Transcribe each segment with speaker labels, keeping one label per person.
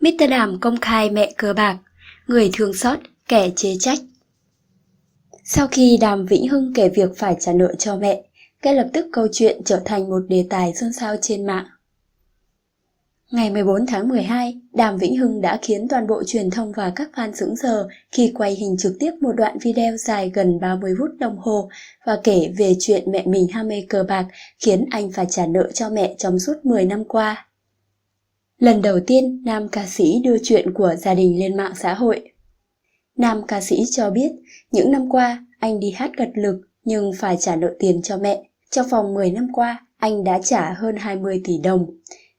Speaker 1: Mr. Đàm công khai mẹ cờ bạc, người thương xót, kẻ chê trách. Sau khi Đàm Vĩnh Hưng kể việc phải trả nợ cho mẹ, ngay lập tức câu chuyện trở thành một đề tài xôn xao trên mạng. Ngày 14 tháng 12, Đàm Vĩnh Hưng đã khiến toàn bộ truyền thông và các fan sững sờ khi quay hình trực tiếp một đoạn video dài gần 30 phút đồng hồ và kể về chuyện mẹ mình ham mê cờ bạc khiến anh phải trả nợ cho mẹ trong suốt 10 năm qua. Lần đầu tiên, nam ca sĩ đưa chuyện của gia đình lên mạng xã hội. Nam ca sĩ cho biết, những năm qua, anh đi hát cật lực nhưng phải trả nợ tiền cho mẹ. Trong vòng 10 năm qua, anh đã trả hơn 20 tỷ đồng.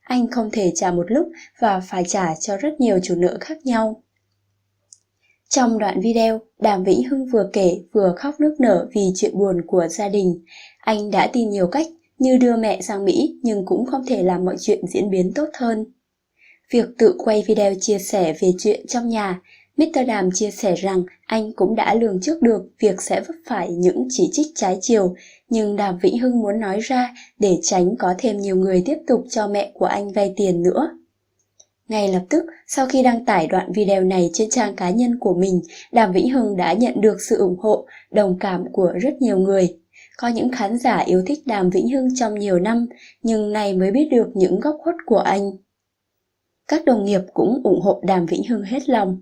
Speaker 1: Anh không thể trả một lúc và phải trả cho rất nhiều chủ nợ khác nhau. Trong đoạn video, Đàm Vĩnh Hưng vừa kể vừa khóc nức nở vì chuyện buồn của gia đình. Anh đã tìm nhiều cách như đưa mẹ sang Mỹ nhưng cũng không thể làm mọi chuyện diễn biến tốt hơn. Việc tự quay video chia sẻ về chuyện trong nhà, Mr. Đàm chia sẻ rằng anh cũng đã lường trước được việc sẽ vấp phải những chỉ trích trái chiều, nhưng Đàm Vĩnh Hưng muốn nói ra để tránh có thêm nhiều người tiếp tục cho mẹ của anh vay tiền nữa. Ngay lập tức, sau khi đăng tải đoạn video này trên trang cá nhân của mình, Đàm Vĩnh Hưng đã nhận được sự ủng hộ, đồng cảm của rất nhiều người. Có những khán giả yêu thích Đàm Vĩnh Hưng trong nhiều năm, nhưng nay mới biết được những góc khuất của anh. Các đồng nghiệp cũng ủng hộ Đàm Vĩnh Hưng hết lòng.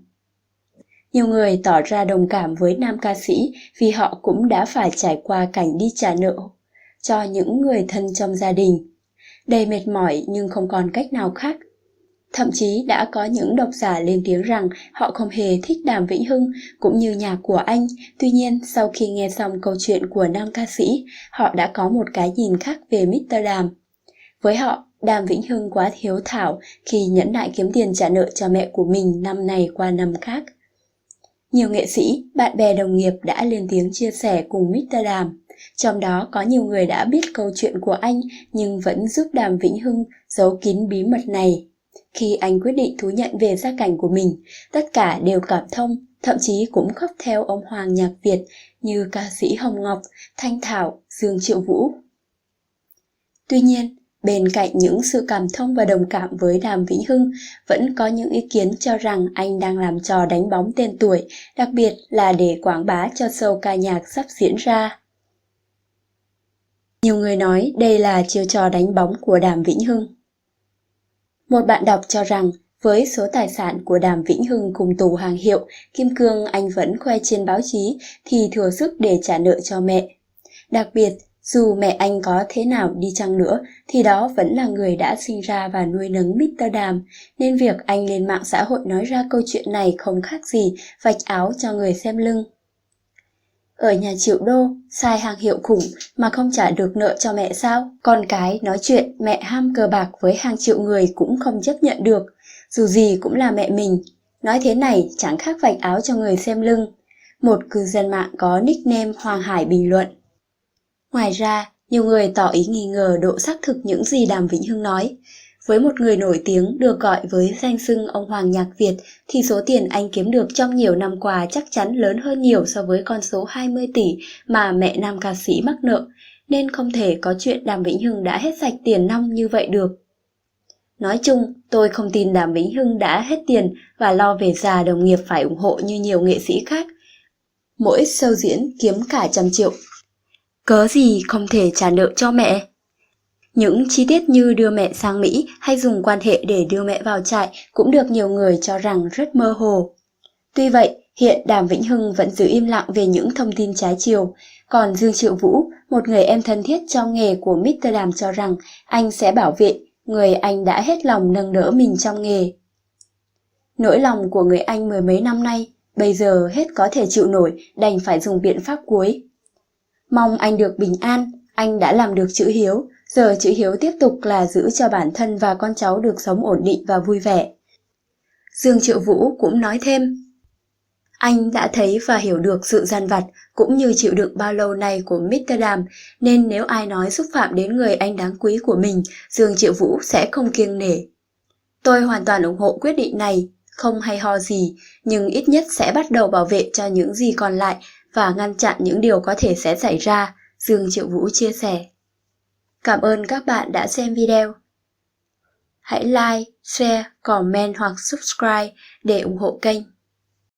Speaker 1: Nhiều người tỏ ra đồng cảm với nam ca sĩ vì họ cũng đã phải trải qua cảnh đi trả nợ cho những người thân trong gia đình. Đầy mệt mỏi nhưng không còn cách nào khác. Thậm chí đã có những độc giả lên tiếng rằng họ không hề thích Đàm Vĩnh Hưng cũng như nhạc của anh. Tuy nhiên, sau khi nghe xong câu chuyện của nam ca sĩ, họ đã có một cái nhìn khác về Mr. Đàm. Với họ, Đàm Vĩnh Hưng quá hiếu thảo khi nhẫn nại kiếm tiền trả nợ cho mẹ của mình năm này qua năm khác. Nhiều nghệ sĩ, bạn bè đồng nghiệp đã lên tiếng chia sẻ cùng Mr. Đàm. Trong đó có nhiều người đã biết câu chuyện của anh nhưng vẫn giúp Đàm Vĩnh Hưng giấu kín bí mật này. Khi anh quyết định thú nhận về gia cảnh của mình, tất cả đều cảm thông, thậm chí cũng khóc theo ông hoàng nhạc Việt như ca sĩ Hồng Ngọc, Thanh Thảo, Dương Triệu Vũ. Tuy nhiên, bên cạnh những sự cảm thông và đồng cảm với Đàm Vĩnh Hưng, vẫn có những ý kiến cho rằng anh đang làm trò đánh bóng tên tuổi, đặc biệt là để quảng bá cho show ca nhạc sắp diễn ra. Nhiều người nói đây là chiêu trò đánh bóng của Đàm Vĩnh Hưng. Một bạn đọc cho rằng, với số tài sản của Đàm Vĩnh Hưng cùng tủ hàng hiệu, kim cương anh vẫn khoe trên báo chí thì thừa sức để trả nợ cho mẹ. Đặc biệt, dù mẹ anh có thế nào đi chăng nữa thì đó vẫn là người đã sinh ra và nuôi nấng Mr. Đàm, nên việc anh lên mạng xã hội nói ra câu chuyện này không khác gì vạch áo cho người xem lưng. Ở nhà triệu đô, xài hàng hiệu khủng mà không trả được nợ cho mẹ sao? Con cái nói chuyện mẹ ham cờ bạc với hàng triệu người cũng không chấp nhận được, dù gì cũng là mẹ mình. Nói thế này chẳng khác vạch áo cho người xem lưng. Một cư dân mạng có nickname Hoàng Hải bình luận. Ngoài ra, nhiều người tỏ ý nghi ngờ độ xác thực những gì Đàm Vĩnh Hưng nói. Với một người nổi tiếng được gọi với danh xưng ông Hoàng nhạc Việt thì số tiền anh kiếm được trong nhiều năm qua chắc chắn lớn hơn nhiều so với con số 20 tỷ mà mẹ nam ca sĩ mắc nợ, nên không thể có chuyện Đàm Vĩnh Hưng đã hết sạch tiền nong như vậy được. Nói chung, tôi không tin Đàm Vĩnh Hưng đã hết tiền và lo về già đồng nghiệp phải ủng hộ như nhiều nghệ sĩ khác. Mỗi show diễn kiếm cả trăm triệu. Cớ gì không thể trả nợ cho mẹ? Những chi tiết như đưa mẹ sang Mỹ hay dùng quan hệ để đưa mẹ vào trại cũng được nhiều người cho rằng rất mơ hồ. Tuy vậy, hiện Đàm Vĩnh Hưng vẫn giữ im lặng về những thông tin trái chiều. Còn Dương Triệu Vũ, một người em thân thiết trong nghề của Mr. Đàm cho rằng anh sẽ bảo vệ người anh đã hết lòng nâng đỡ mình trong nghề. Nỗi lòng của người anh mười mấy năm nay, bây giờ hết có thể chịu nổi, đành phải dùng biện pháp cuối. Mong anh được bình an, anh đã làm được chữ hiếu, giờ chữ hiếu tiếp tục là giữ cho bản thân và con cháu được sống ổn định và vui vẻ. Dương Triệu Vũ cũng nói thêm, anh đã thấy và hiểu được sự dằn vặt cũng như chịu đựng bao lâu nay của Mr. Đàm, nên nếu ai nói xúc phạm đến người anh đáng quý của mình, Dương Triệu Vũ sẽ không kiêng nể. Tôi hoàn toàn ủng hộ quyết định này, không hay ho gì, nhưng ít nhất sẽ bắt đầu bảo vệ cho những gì còn lại và ngăn chặn những điều có thể sẽ xảy ra, Dương Triệu Vũ chia sẻ. Cảm ơn các bạn đã xem video. hãy like, share, comment hoặc subscribe để ủng hộ kênh.